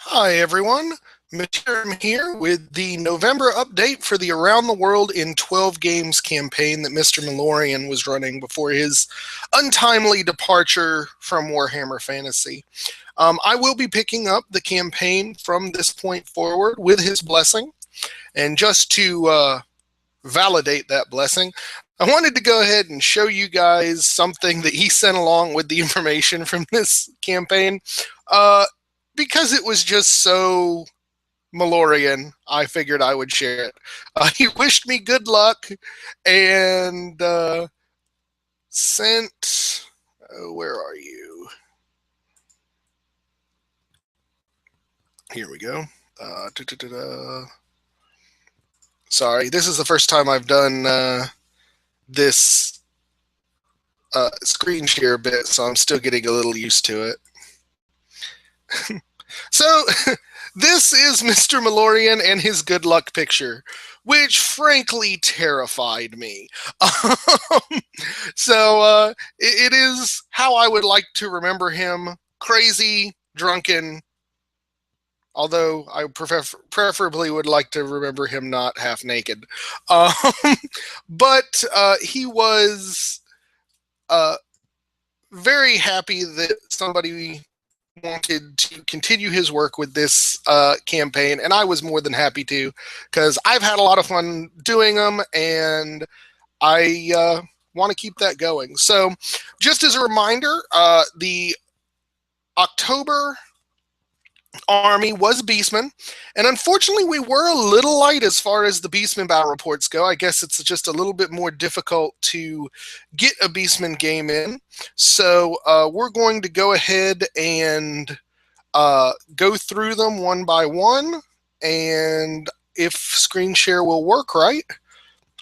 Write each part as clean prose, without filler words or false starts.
Hi everyone, Materim here with the November update for the Around the World in 12 Games campaign that Mr. Malorian was running before his untimely departure from Warhammer Fantasy. I will be picking up the campaign from this point forward with his blessing, and just to validate that blessing, I wanted to go ahead and show you guys something that he sent along with the information from this campaign. Because it was just so Malorian, I figured I would share it. He wished me good luck and sent. Where are you? Here we go. Sorry, this is the first time I've done this screen share bit, so I'm still getting a little used to it. So, this is Mr. Malorian and his good luck picture, which frankly terrified me. So, it is how I would like to remember him: crazy, drunken, although I preferably would like to remember him not half naked. But he was very happy that somebody wanted to continue his work with this campaign, and I was more than happy to, because I've had a lot of fun doing them, and I want to keep that going. So, just as a reminder, the October army was Beastmen, and unfortunately we were a little light as far as the Beastmen battle reports go. I guess it's just a little bit more difficult to get a Beastmen game in, so we're going to go ahead and go through them one by one, and if screen share will work right,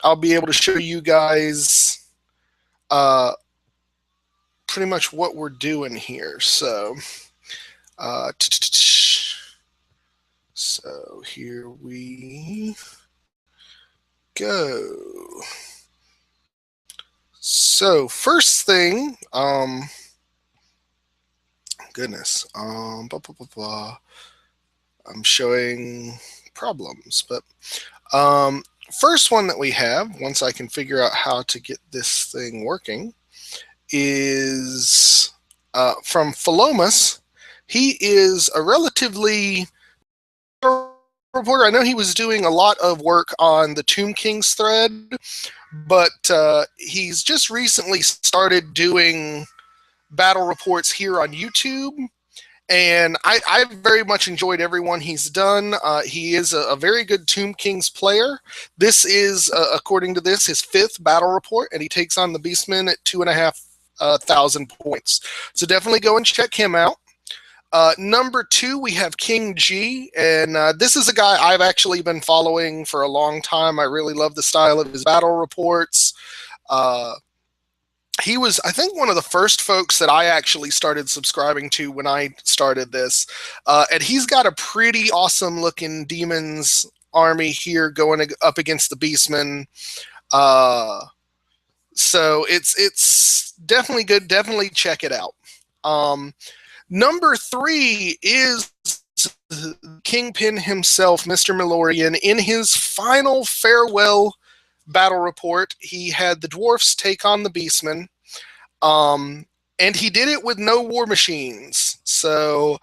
I'll be able to show you guys pretty much what we're doing here. So so here we go. So first thing, goodness, blah, blah, blah, blah. I'm showing problems, but first one that we have, once I can figure out how to get this thing working, is from Philomus. He is a relatively reporter. I know he was doing a lot of work on the Tomb Kings thread, but he's just recently started doing battle reports here on YouTube, and I very much enjoyed every one he's done. He is a very good Tomb Kings player. This is, according to this, his 5th battle report, and he takes on the Beastmen at 2,500 points. So definitely go and check him out. Number 2, we have King G, and this is a guy I've actually been following for a long time. I really love the style of his battle reports. He was, I think, one of the first folks that I actually started subscribing to when I started this, and he's got a pretty awesome looking demons army here going up against the Beastmen. So it's definitely good. Definitely check it out. Number 3 is Kingpin himself, Mr. Malorian. In his final farewell battle report, he had the dwarfs take on the Beastmen, and he did it with no war machines. So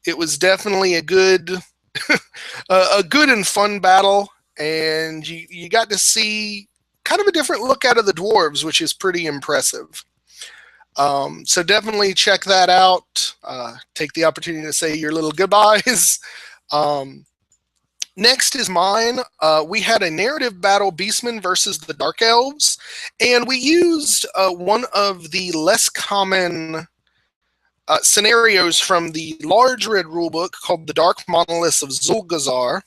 it was definitely a good, a good and fun battle, and you got to see kind of a different look out of the dwarves, which is pretty impressive. So definitely check that out. Take the opportunity to say your little goodbyes. Next is mine. We had a narrative battle, Beastmen versus the Dark Elves, and we used one of the less common scenarios from the large red rulebook called the Dark Monoliths of Zulgazar.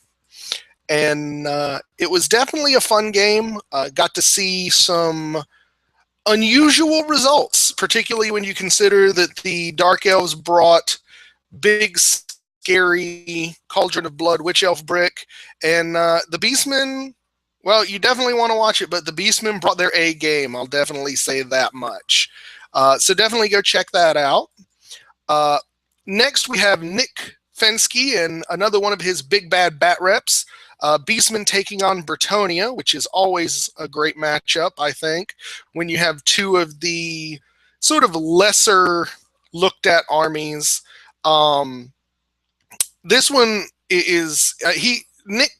And it was definitely a fun game. Got to see some unusual results, particularly when you consider that the Dark Elves brought big, scary Cauldron of Blood Witch Elf brick, and the Beastmen, well, you definitely want to watch it, but the Beastmen brought their A game. I'll definitely say that much. So definitely go check that out. Next, we have Nick Fensky and another one of his big bad bat reps. Beastman taking on Bretonia, which is always a great matchup, I think, when you have two of the sort of lesser looked at armies. This one is Nick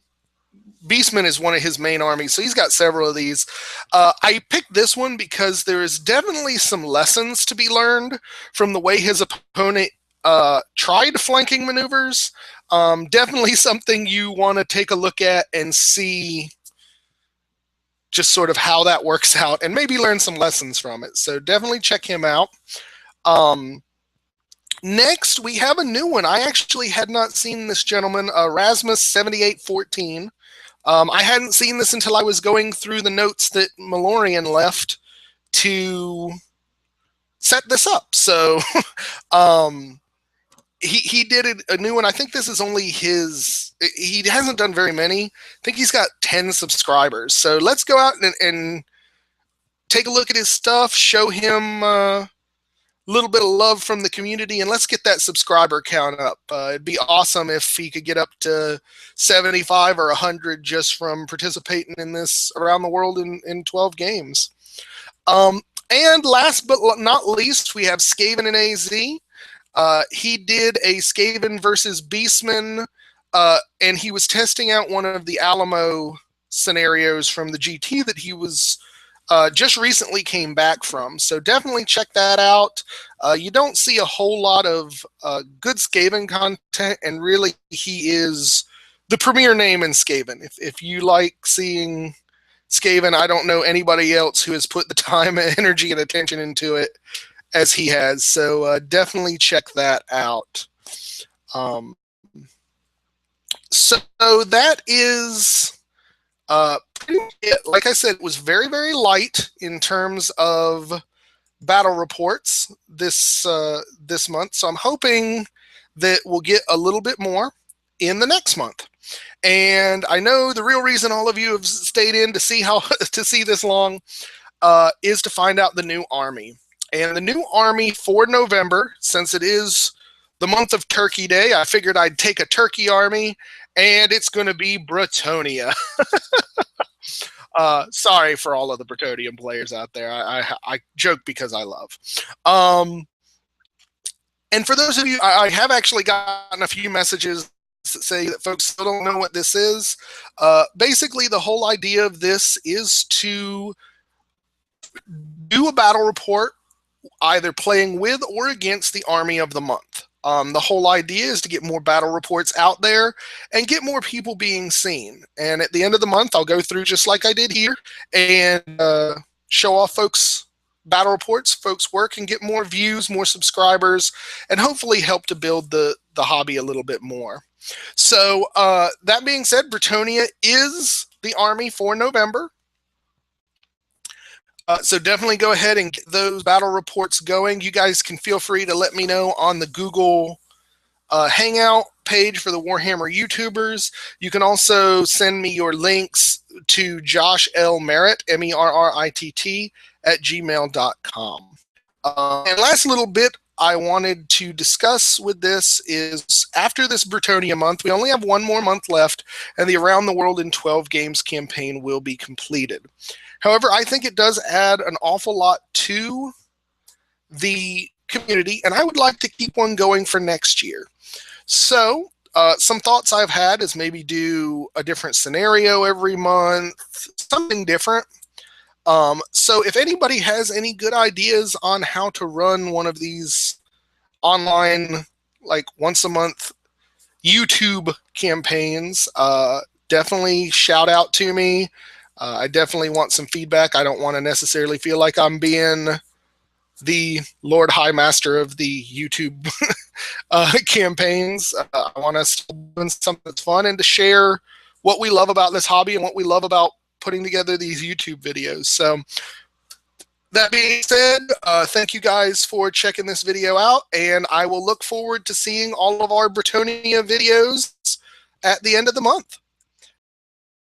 Beastman is one of his main armies, so he's got several of these. I picked this one because there is definitely some lessons to be learned from the way his opponent tried flanking maneuvers. Definitely something you want to take a look at and see just sort of how that works out and maybe learn some lessons from it. So definitely check him out. Next, we have a new one. I actually had not seen this gentleman, Rasmus7814. I hadn't seen this until I was going through the notes that Malorian left to set this up. So he did a new one. I think this is only his. He hasn't done very many. I think he's got 10 subscribers. So let's go out and take a look at his stuff, show him a little bit of love from the community, and let's get that subscriber count up. It'd be awesome if he could get up to 75 or 100 just from participating in this around the world in 12 games. And last but not least, we have Skaven and AZ. He did a Skaven versus Beastman, and he was testing out one of the Alamo scenarios from the GT that he was just recently came back from. So definitely check that out. You don't see a whole lot of good Skaven content, and really he is the premier name in Skaven. If you like seeing Skaven, I don't know anybody else who has put the time, energy, and attention into it as he has. So definitely check that out. So that is like I said, it was very, very light in terms of battle reports this month. So I'm hoping that we'll get a little bit more in the next month. And I know the real reason all of you have stayed in to see to see this long is to find out the new army. And the new army for November, since it is the month of Turkey Day, I figured I'd take a turkey army, and it's going to be Bretonia. Sorry for all of the Bretonian players out there. I joke because I love. And for those of you, I have actually gotten a few messages that say that folks still don't know what this is. Basically, the whole idea of this is to do a battle report, either playing with or against the army of the month. The whole idea is to get more battle reports out there and get more people being seen. And at the end of the month, I'll go through just like I did here and show off folks' battle reports, folks' work, and get more views, more subscribers, and hopefully help to build the hobby a little bit more. So that being said, Bretonia is the army for November. So definitely go ahead and get those battle reports going. You guys can feel free to let me know on the Google Hangout page for the Warhammer YouTubers. You can also send me your links to Josh L. Merritt, MERRITT, @gmail.com. And last little bit I wanted to discuss with this is after this Bretonia month, we only have one more month left, and the Around the World in 12 Games campaign will be completed. However, I think it does add an awful lot to the community, and I would like to keep one going for next year. So some thoughts I've had is maybe do a different scenario every month, something different. So if anybody has any good ideas on how to run one of these online, like once a month YouTube campaigns, definitely shout out to me. I definitely want some feedback. I don't want to necessarily feel like I'm being the Lord High Master of the YouTube campaigns. I want us to do something that's fun and to share what we love about this hobby and what we love about putting together these YouTube videos. So that being said, thank you guys for checking this video out, and I will look forward to seeing all of our Bretonia videos at the end of the month.